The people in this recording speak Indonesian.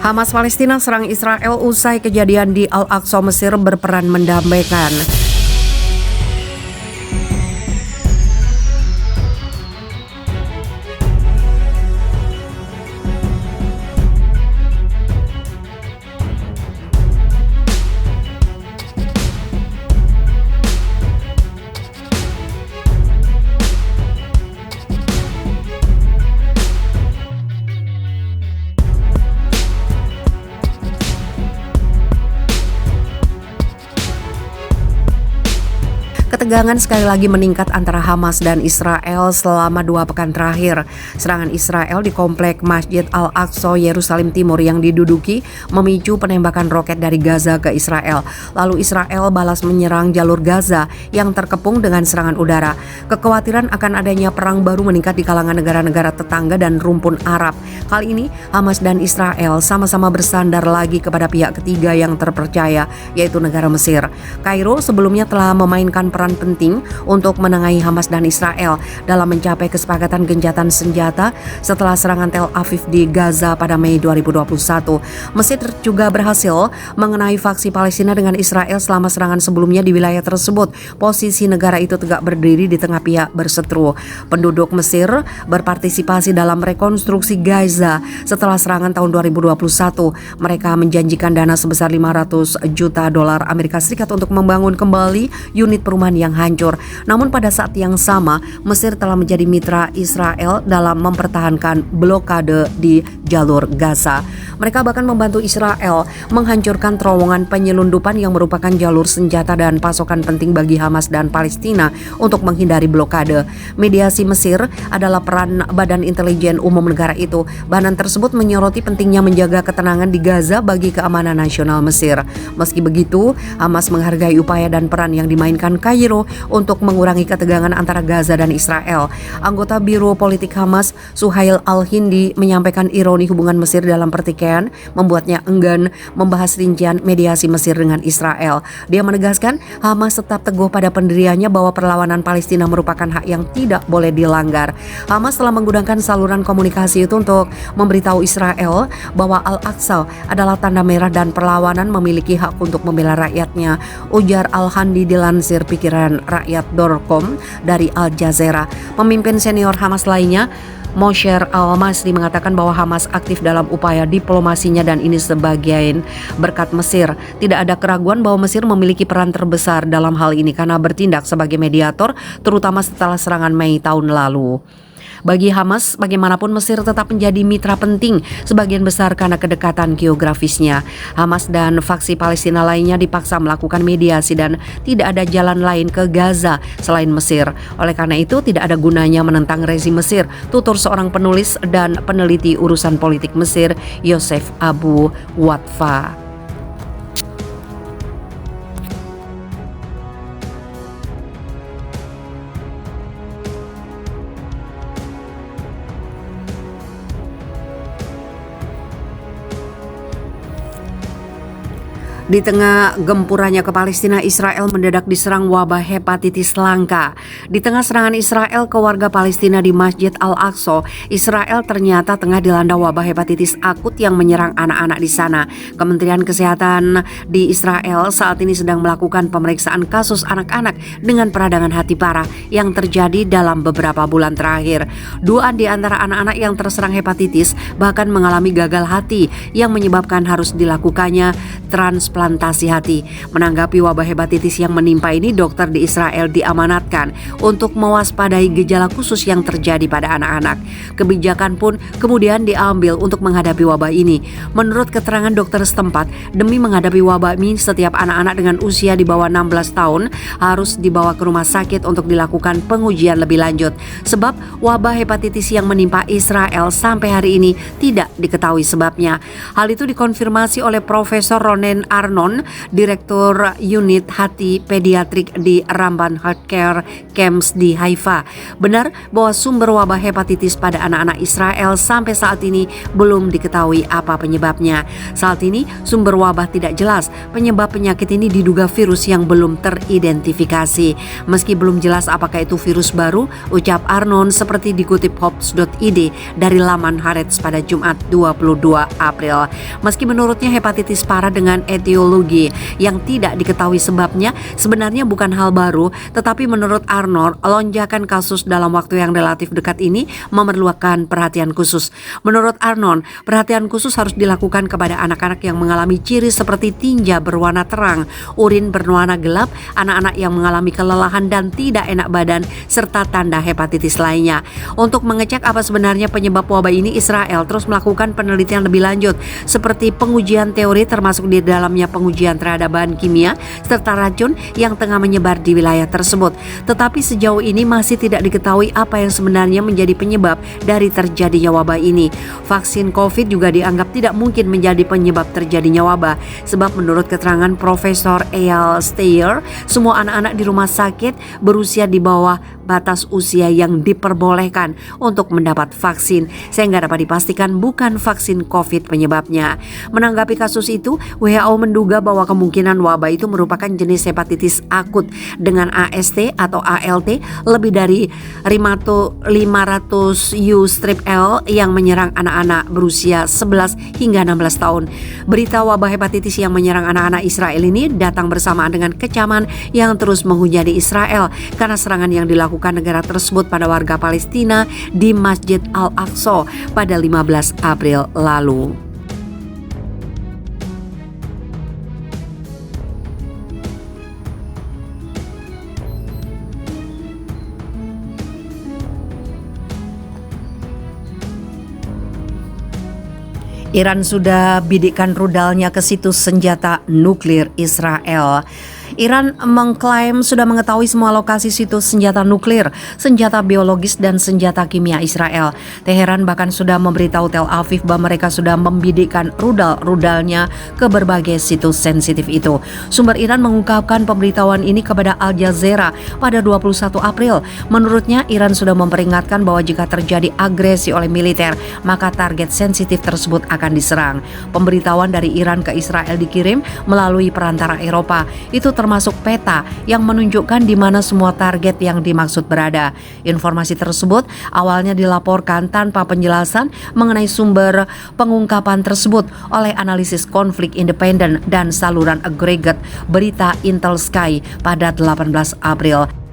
Hamas Palestina serang Israel usai kejadian di Al-Aqsa, Mesir berperan mendamaikan. Ketegangan sekali lagi meningkat antara Hamas dan Israel selama 2 pekan terakhir. Serangan Israel di komplek Masjid Al-Aqsa, Yerusalem Timur yang diduduki memicu penembakan roket dari Gaza ke Israel. Lalu Israel balas menyerang jalur Gaza yang terkepung dengan serangan udara. Kekhawatiran akan adanya perang baru meningkat di kalangan negara-negara tetangga dan rumpun Arab. Kali ini Hamas dan Israel sama-sama bersandar lagi kepada pihak ketiga yang terpercaya, yaitu negara Mesir. Kairo sebelumnya telah memainkan peran penting untuk menengahi Hamas dan Israel dalam mencapai kesepakatan gencatan senjata setelah serangan Tel Aviv di Gaza pada Mei 2021. Mesir juga berhasil mengenai faksi Palestina dengan Israel selama serangan sebelumnya di wilayah tersebut. Posisi negara itu tegak berdiri di tengah pihak berseteru. Penduduk Mesir berpartisipasi dalam rekonstruksi Gaza setelah serangan tahun 2021. Mereka menjanjikan dana sebesar 500 juta dolar Amerika Serikat untuk membangun kembali unit perumahan yang hancur. Namun pada saat yang sama, Mesir telah menjadi mitra Israel dalam mempertahankan blokade di jalur Gaza. Mereka bahkan membantu Israel menghancurkan terowongan penyelundupan yang merupakan jalur senjata dan pasokan penting bagi Hamas dan Palestina untuk menghindari blokade. Mediasi Mesir adalah peran Badan Intelijen Umum negara itu. Badan tersebut menyoroti pentingnya menjaga ketenangan di Gaza bagi keamanan nasional Mesir. Meski begitu, Hamas menghargai upaya dan peran yang dimainkan Kairo untuk mengurangi ketegangan antara Gaza dan Israel. Anggota Biro Politik Hamas, Suhail Al-Hindi, menyampaikan ironi hubungan Mesir dalam pertikaian membuatnya enggan membahas rincian mediasi Mesir dengan Israel. Dia menegaskan Hamas tetap teguh pada pendiriannya bahwa perlawanan Palestina merupakan hak yang tidak boleh dilanggar. Hamas telah menggunakan saluran komunikasi itu untuk memberitahu Israel bahwa Al-Aqsa adalah tanda merah dan perlawanan memiliki hak untuk membela rakyatnya, ujar Al-Hindi dilansir pikiranrakyat.com dari Al Jazeera. Pemimpin senior Hamas lainnya, Mosher Al-Masri, mengatakan bahwa Hamas aktif dalam upaya diplomasinya dan ini sebagian berkat Mesir. Tidak ada keraguan bahwa Mesir memiliki peran terbesar dalam hal ini karena bertindak sebagai mediator, terutama setelah serangan Mei tahun lalu. Bagi Hamas, bagaimanapun Mesir tetap menjadi mitra penting sebagian besar karena kedekatan geografisnya. Hamas dan faksi Palestina lainnya dipaksa melakukan mediasi dan tidak ada jalan lain ke Gaza selain Mesir. Oleh karena itu, tidak ada gunanya menentang rezim Mesir, tutur seorang penulis dan peneliti urusan politik Mesir, Yosef Abu Watfa. Di tengah gempurannya ke Palestina, Israel mendadak diserang wabah hepatitis langka. Di tengah serangan Israel ke warga Palestina di Masjid Al-Aqsa, Israel ternyata tengah dilanda wabah hepatitis akut yang menyerang anak-anak di sana. Kementerian Kesehatan di Israel saat ini sedang melakukan pemeriksaan kasus anak-anak dengan peradangan hati parah yang terjadi dalam beberapa bulan terakhir. 2 di antara anak-anak yang terserang hepatitis bahkan mengalami gagal hati yang menyebabkan harus dilakukannya transplantasi hati. Menanggapi wabah hepatitis yang menimpa ini, dokter di Israel diamanatkan untuk mewaspadai gejala khusus yang terjadi pada anak-anak. Kebijakan pun kemudian diambil untuk menghadapi wabah ini. Menurut keterangan dokter setempat, demi menghadapi wabah ini, setiap anak-anak dengan usia di bawah 16 tahun harus dibawa ke rumah sakit untuk dilakukan pengujian lebih lanjut. Sebab wabah hepatitis yang menimpa Israel sampai hari ini tidak diketahui sebabnya. Hal itu dikonfirmasi oleh Profesor Ronen Arnon, Direktur Unit Hati Pediatrik di Ramban Healthcare Camps di Haifa. Benar bahwa sumber wabah hepatitis pada anak-anak Israel sampai saat ini belum diketahui apa penyebabnya. Saat ini sumber wabah tidak jelas. Penyebab penyakit ini diduga virus yang belum teridentifikasi. Meski belum jelas apakah itu virus baru, ucap Arnon seperti dikutip Hops.id dari laman Haaretz pada Jumat 22 April. Meski menurutnya hepatitis parah dengan etiologi yang tidak diketahui sebabnya sebenarnya bukan hal baru, tetapi menurut Arnon, lonjakan kasus dalam waktu yang relatif dekat ini memerlukan perhatian khusus. Menurut Arnon, perhatian khusus harus dilakukan kepada anak-anak yang mengalami ciri seperti tinja berwarna terang, urin berwarna gelap, anak-anak yang mengalami kelelahan dan tidak enak badan, serta tanda hepatitis lainnya. Untuk mengecek apa sebenarnya penyebab wabah ini, Israel terus melakukan penelitian lebih lanjut seperti pengujian teori termasuk di dalamnya pengujian terhadap bahan kimia serta racun yang tengah menyebar di wilayah tersebut. Tetapi sejauh ini masih tidak diketahui apa yang sebenarnya menjadi penyebab dari terjadinya wabah ini. Vaksin COVID juga dianggap tidak mungkin menjadi penyebab terjadinya wabah sebab menurut keterangan Profesor Eyal Steyer, semua anak-anak di rumah sakit berusia di bawah batas usia yang diperbolehkan untuk mendapat vaksin sehingga dapat dipastikan bukan vaksin COVID penyebabnya. Menanggapi kasus itu, WHO menduga bahwa kemungkinan wabah itu merupakan jenis hepatitis akut dengan AST atau ALT lebih dari 500 U-L yang menyerang anak-anak berusia 11 hingga 16 tahun. Berita wabah hepatitis yang menyerang anak-anak Israel ini datang bersamaan dengan kecaman yang terus menghujani Israel karena serangan yang dilakukan negara tersebut pada warga Palestina di Masjid Al-Aqsa pada 15 April lalu. Iran sudah bidikkan rudalnya ke situs senjata nuklir Israel. Iran mengklaim sudah mengetahui semua lokasi situs senjata nuklir, senjata biologis, dan senjata kimia Israel. Teheran bahkan sudah memberitahu Tel Aviv bahwa mereka sudah membidikkan rudal-rudalnya ke berbagai situs sensitif itu. Sumber Iran mengungkapkan pemberitahuan ini kepada Al Jazeera pada 21 April. Menurutnya, Iran sudah memperingatkan bahwa jika terjadi agresi oleh militer, maka target sensitif tersebut akan diserang. Pemberitahuan dari Iran ke Israel dikirim melalui perantara Eropa. Itu termasuk peta yang menunjukkan di mana semua target yang dimaksud berada. Informasi tersebut awalnya dilaporkan tanpa penjelasan mengenai sumber pengungkapan tersebut oleh analisis konflik independen dan saluran agregat berita Intel Sky pada 18 April.